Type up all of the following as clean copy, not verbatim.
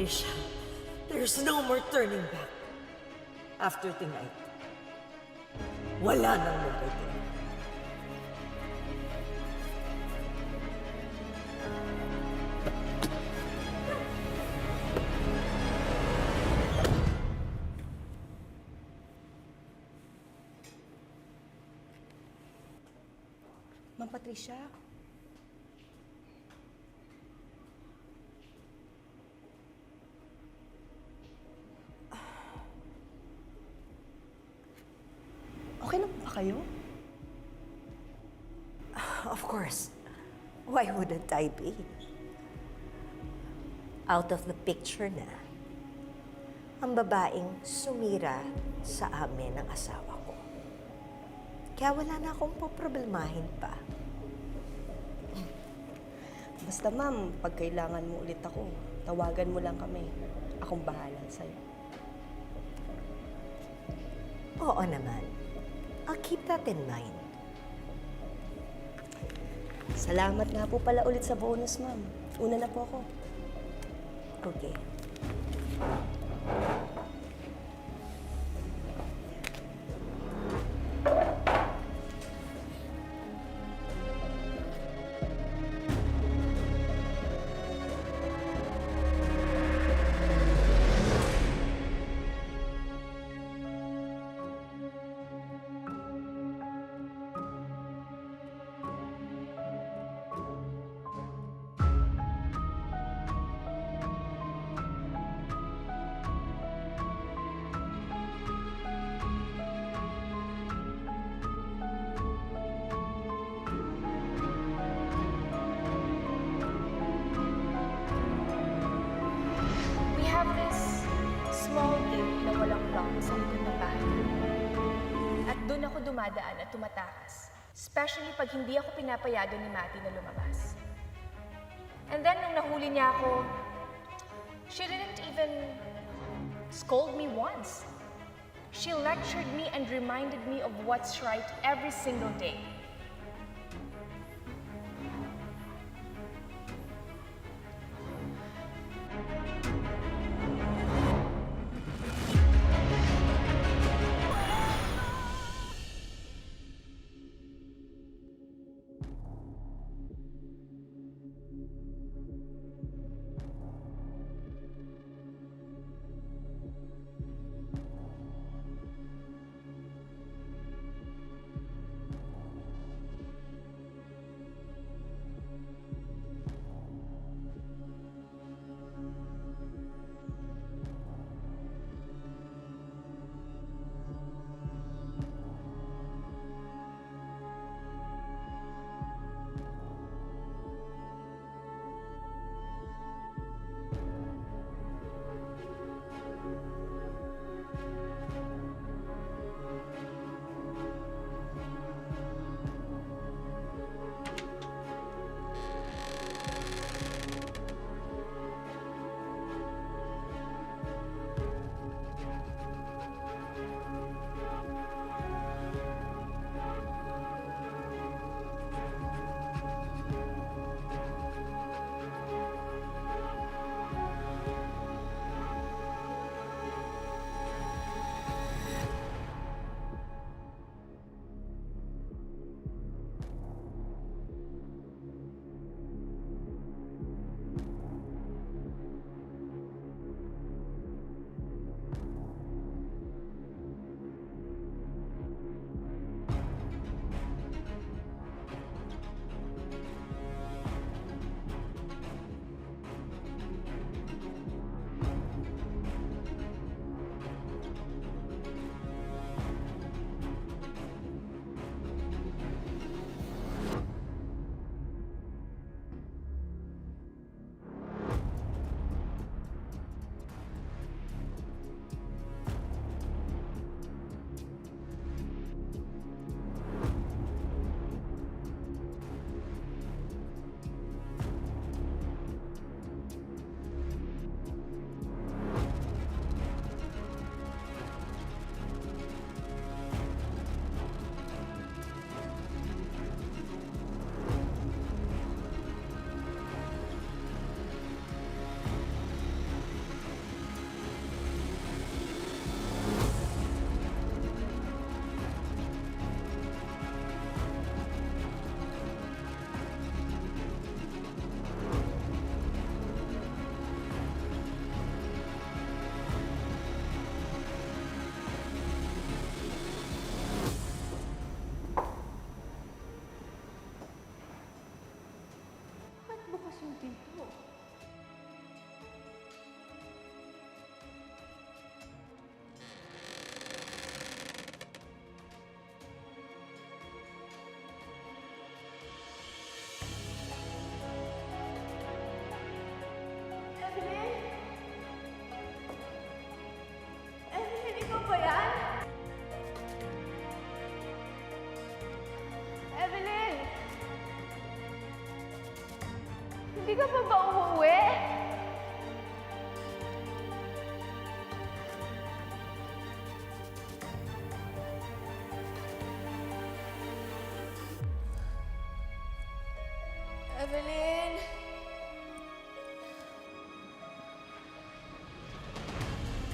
Patricia, there's no more turning back. After tonight, wala nang magiging. Ma'am Patricia? Okay na po ba kayo? Of course. Why wouldn't I be? Out of the picture na ang babaeng sumira sa amin ng asawa ko. Kaya wala na akong poproblemahin pa. Basta ma'am, pag kailangan mo ulit ako, tawagan mo lang kami. Akong bahala sa'yo. Oo naman. I'll keep that in mind. Salamat nga po pala ulit sa bonus, ma'am. Una na po ako. Okay. We have this small gate na walang lock sa likod ng bahay namin. At doon ako dumadaan at tumatakas. Especially pag hindi ako pinapayagan ni Matty na lumabas. And then nung nahuli niya ako, she didn't even scold me once. She lectured me and reminded me of what's right every single day. yung pinto. Evelyn? Evelyn, ikaw ba yan? Evelyn! Hindi ka pa ba umuwi? Evelyn!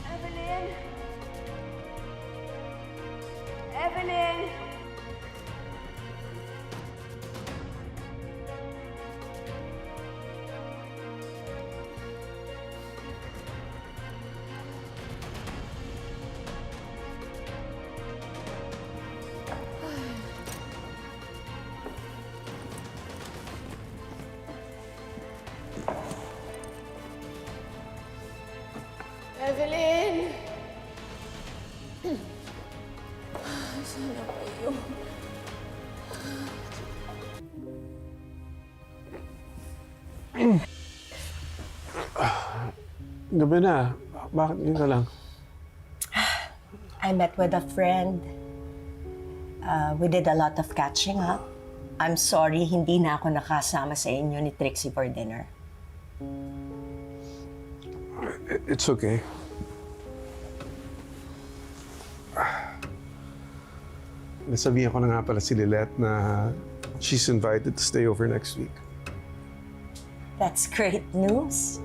Evelyn! Evelyn! Evelyn! Sana kayo. Gabi na. Bakit yun ka lang? I met with a friend. We did a lot of catching up. I'm sorry, hindi na ako nakasama sa inyo ni Trixie for dinner. It's okay. Nasabihan ko na nga pala si Lilette na she's invited to stay over next week. That's great news.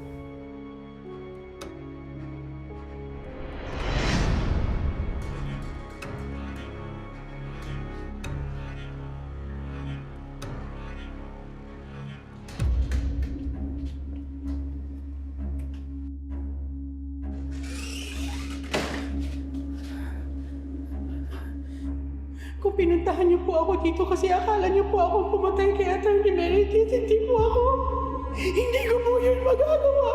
Kung pinuntahan niyo po ako dito kasi akala niyo po ako pumatay kay Atty. Meredith, hindi po ako. Hindi ko po yun magagawa.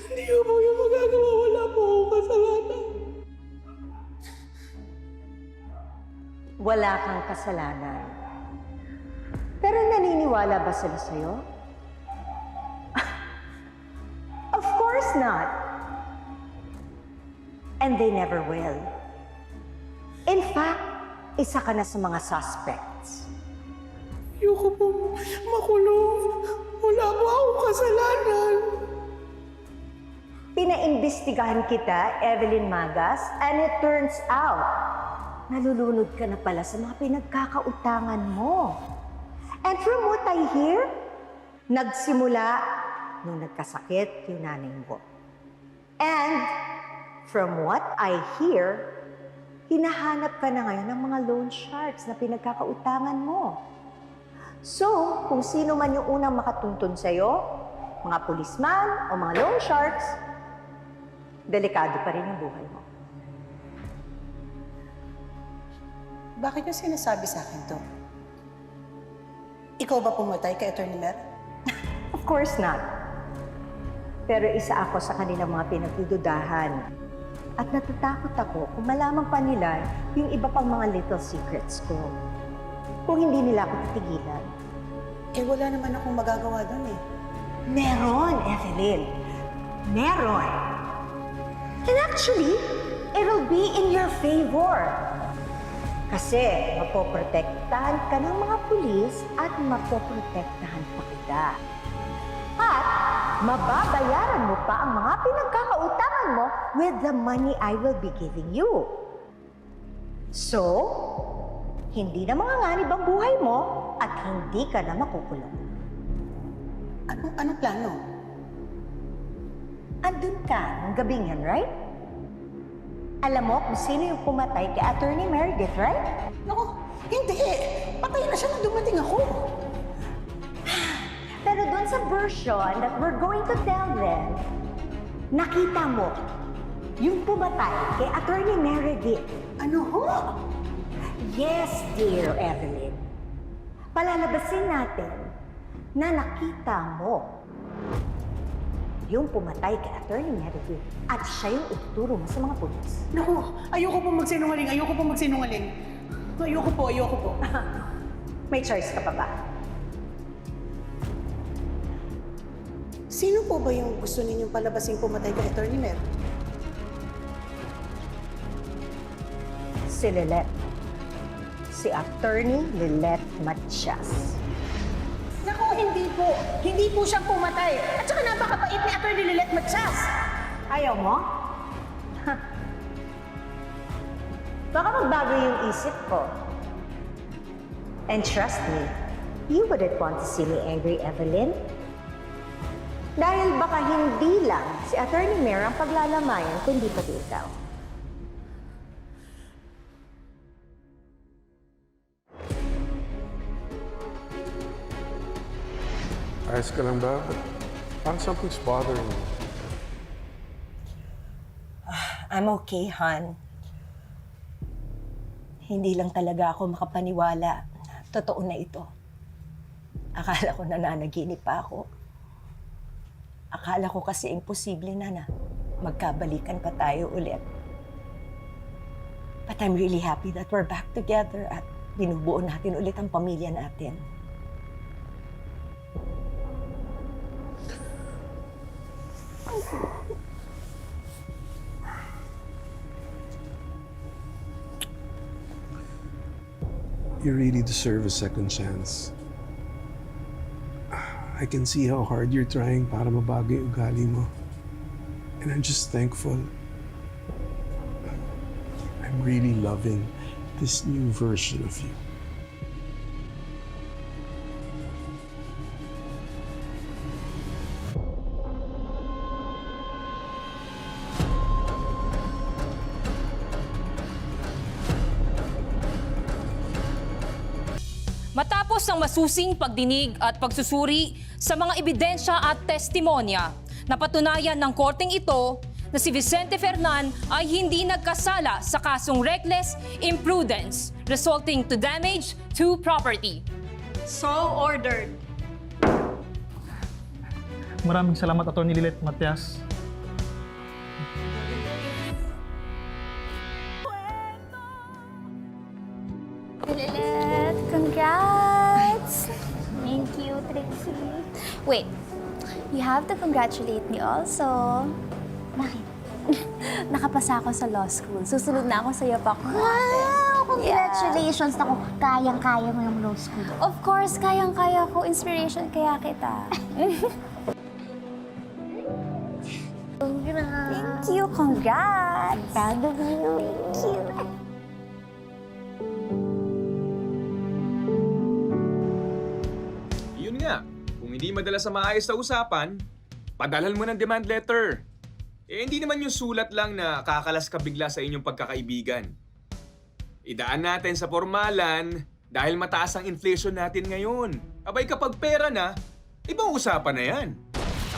Hindi ko po yun magagawa. Wala po akong kasalanan. Wala kang kasalanan. Pero naniniwala ba sila sa'yo? Of course not. And they never will. In fact, isa ka na sa mga suspects. Ayoko po makulong. Wala po akong kasalanan. Pinaimbestigahan kita, Evelyn Magas, and it turns out, nalulunod ka na pala sa mga pinagkakautangan mo. And from what I hear, nagsimula nung nagkasakit yung nanay mo. And from what I hear, hinahanap ka na ngayon ng mga loan sharks na pinagkakautangan mo. So, kung sino man yung unang makatuntun sa'yo, mga pulisman o mga loan sharks, delikado pa rin yung buhay mo. Bakit niyo sinasabi sa akin to? Ikaw ba pumatay kay Atty. Mer? Of course not. Pero isa ako sa kanilang mga pinagdududahan. At natatakot ako kung malaman pa nila yung iba pang mga little secrets ko. Kung hindi nila ako titigilan. Eh, wala naman akong magagawa doon eh. Meron, Evelyn. Meron. And actually, it'll be in your favor. Kasi mapoprotektahan ka ng mga pulis at mapoprotektahan pa kita. At mababayaran mo pa ang mga pinagkakautangan mo with the money I will be giving you. So, hindi na manganganib ang buhay mo at hindi ka na makukulong. Anong plano? Andun ka ng gabing yan, right? Alam mo kung sino yung pumatay kay Atty. Meredith, right? Naku, hindi. Patay na siya nang dumating ako. Pero doon sa version that we're going to tell them, nakita mo yung pumatay kay Atty. Meredith. Ano ho? Yes, dear Evelyn. Palalabasin natin na nakita mo yung pumatay kay Attorney Meredith at siya yung ituturo mo sa mga pulis. Naku, ayoko po magsinungaling. Ayoko po. May choice ka pa ba? Sino po ba yung gusto ninyong palabasing pumatay kay Attorney Mer? Si Lilette. Si Attorney Lilette Matias. Naku, hindi po. Hindi po siyang pumatay. At saka napakapait ni Attorney Lilette Matias. Ayaw mo? Baka magbago yung isip ko. And trust me, you wouldn't want to see me angry, Evelyn. Dahil baka hindi lang si Attorney Mer ang paglalamayan, kundi pati ikaw. Ayos ka lang ba? Parang something's bothering you. I'm okay, Han. Hindi lang talaga ako makapaniwala na totoo na ito. Akala ko nananaginip pa ako. Akala ko kasi imposible na magkabalikan pa tayo ulit. But I'm really happy that we're back together at binubuo natin ulit ang pamilya natin. You really deserve a second chance. I can see how hard you're trying para mabago yung ugali mo. And I'm just thankful. I'm really loving this new version of you. Matapos ang masusing pagdinig at pagsusuri sa mga ebidensya at testimonya, napatunayan ng korteng ito na si Vicente Fernan ay hindi nagkasala sa kasong reckless imprudence resulting to damage to property. So ordered. Maraming salamat, Atty. Lilette Matias. Lilith, congrats! Thank you, Trixie. Wait, you have to congratulate me also. Bakit? Nakapasa ako sa law school. Susunod na ako sa iyo pa. Wow! Congratulations! Naku, kayang-kaya mo yung law school. Of course, kayang-kaya ko. Inspiration kaya kita. Congrats! Thank you, congrats! Proud of you. Thank you. Yun nga, kung hindi madala sa maayos na usapan, padalhan mo ng demand letter. Eh hindi naman yung sulat lang na kakalas ka bigla sa inyong pagkakaibigan. Idaan natin sa formalan dahil mataas ang inflation natin ngayon. Abay kapag pera na, ibang usapan na yan.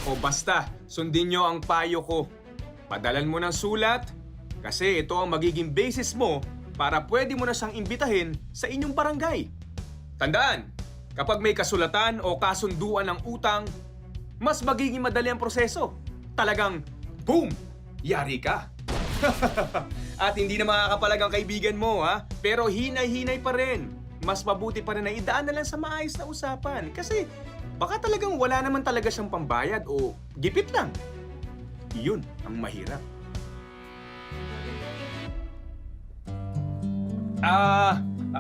Ako basta, sundin nyo ang payo ko. Padalan mo ng sulat kasi ito ang magiging basis mo para pwede mo na siyang imbitahin sa inyong barangay. Tandaan, kapag may kasulatan o kasunduan ng utang, mas magiging madali ang proseso. Talagang, boom! Yari ka! At hindi na makakapalag ang kaibigan mo, ha? Pero hinay-hinay pa rin. Mas mabuti pa rin na idaan na lang sa maayos na usapan. Kasi baka talagang wala naman talaga siyang pambayad o gipit lang. Yun ang mahirap.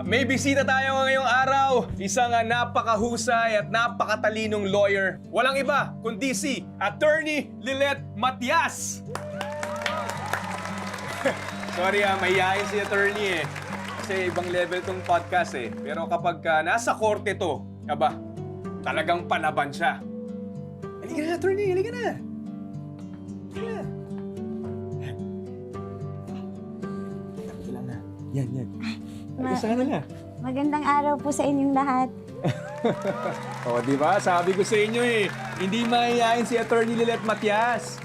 May bisita tayo ngayong araw. Isang napakahusay at napakatalinong lawyer. Walang iba kundi si Attorney Lilette Matias. Sorry mahihayin si Attorney eh. Kasi ibang level tong podcast eh. Pero kapag nasa korte to, aba, talagang palaban siya. Halika na, Attorney. Halika na. Halika na. Tapos lang na. Yan. Sana na. Magandang araw po sa inyong lahat. O, di ba? Sabi ko sa inyo eh. Hindi mahihayin si Attorney Lilette Matias.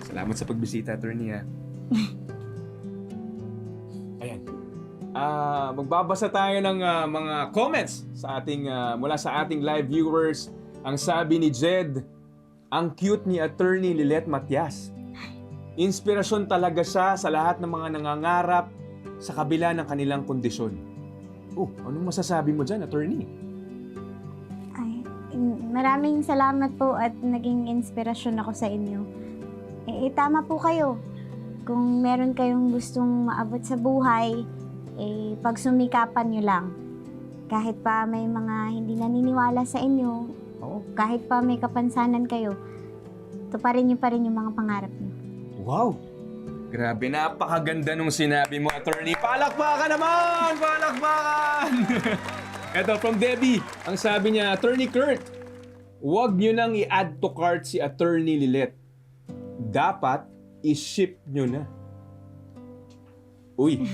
Salamat sa pagbisita, Attorney ha. Ayan. Magbabasa tayo ng mga comments sa ating mula sa ating live viewers Ang sabi ni Jed, ang cute ni Attorney Lilet Matias. Inspirasyon talaga siya sa lahat ng mga nangangarap sa kabila ng kanilang kondisyon. Anong masasabi mo dyan, Attorney? Ay, maraming salamat po at naging inspirasyon ako sa inyo. Tama po kayo. Kung meron kayong gustong maabot sa buhay, pagsumikapan nyo lang. Kahit pa may mga hindi naniniwala sa inyo, o kahit pa may kapansanan kayo, tuparin nyo pa rin yung mga pangarap nyo. Wow! Grabe, napakaganda nung sinabi mo, Attorney. Palakpakan naman! Palakpakan! Eto, from Debbie, ang sabi niya, Attorney Kurt, huwag nyo nang i-add to cart si Attorney Lilet. Dapat i-ship nyo na. Uy!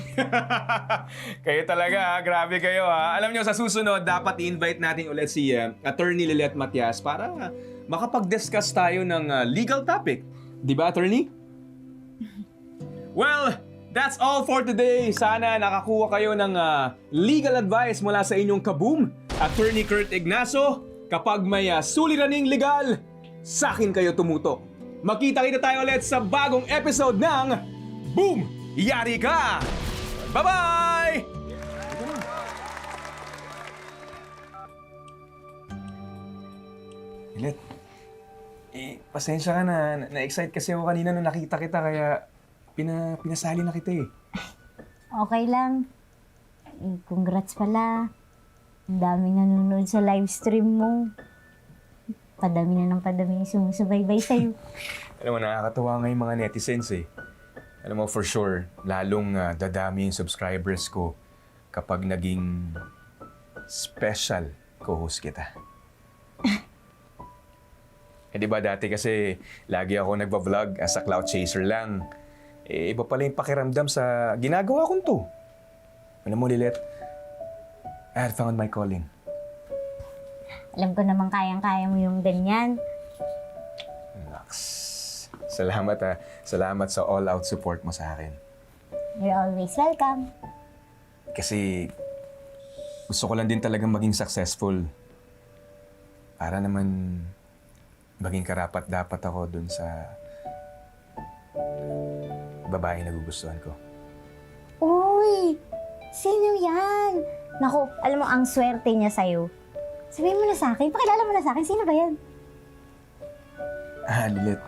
Kayo talaga, ha? Grabe kayo, ha? Alam nyo, sa susunod, dapat i-invite natin ulit si Attorney Lilet Matias para makapag-discuss tayo ng legal topic. Di ba, Attorney? Well, that's all for today. Sana nakakuha kayo ng legal advice mula sa inyong kaboom, Attorney Kurt Ignacio. Kapag may suliraning legal, sa akin kayo tumutok. Makita-kita tayo ulit sa bagong episode ng Boom! Yari ka! Bye-bye! Lilet, pasensya ka na. Na-excite kasi ako kanina nung nakita kita kaya pinasali na kita eh. Okay lang. Congrats pala. Ang daming nanonood sa live stream mo. Padami na ng padami yung sumusubaybay sa'yo. Alam mo, nakakatawa nga yung mga netizens eh. Alam mo, for sure, lalong dadami yung subscribers ko kapag naging special co-host kita. Di ba dati kasi lagi ako nagba-vlog as a cloud chaser lang. Iba pala yung pakiramdam sa ginagawa kong to. Alam mo, Lilet, I had found my calling. Alam ko naman kayang-kaya mo yung ganyan. Naks. Salamat ha. Salamat sa all-out support mo sa akin. You're always welcome. Kasi gusto ko lang din talagang maging successful. Para naman maging karapat-dapat ako dun sa babae na gugustuhan ko. Uy! Sino yan? Naku, alam mo, ang swerte niya sa'yo. Sabihin mo na sa akin, pakilala mo na sa akin, sino ba yan? Lilet.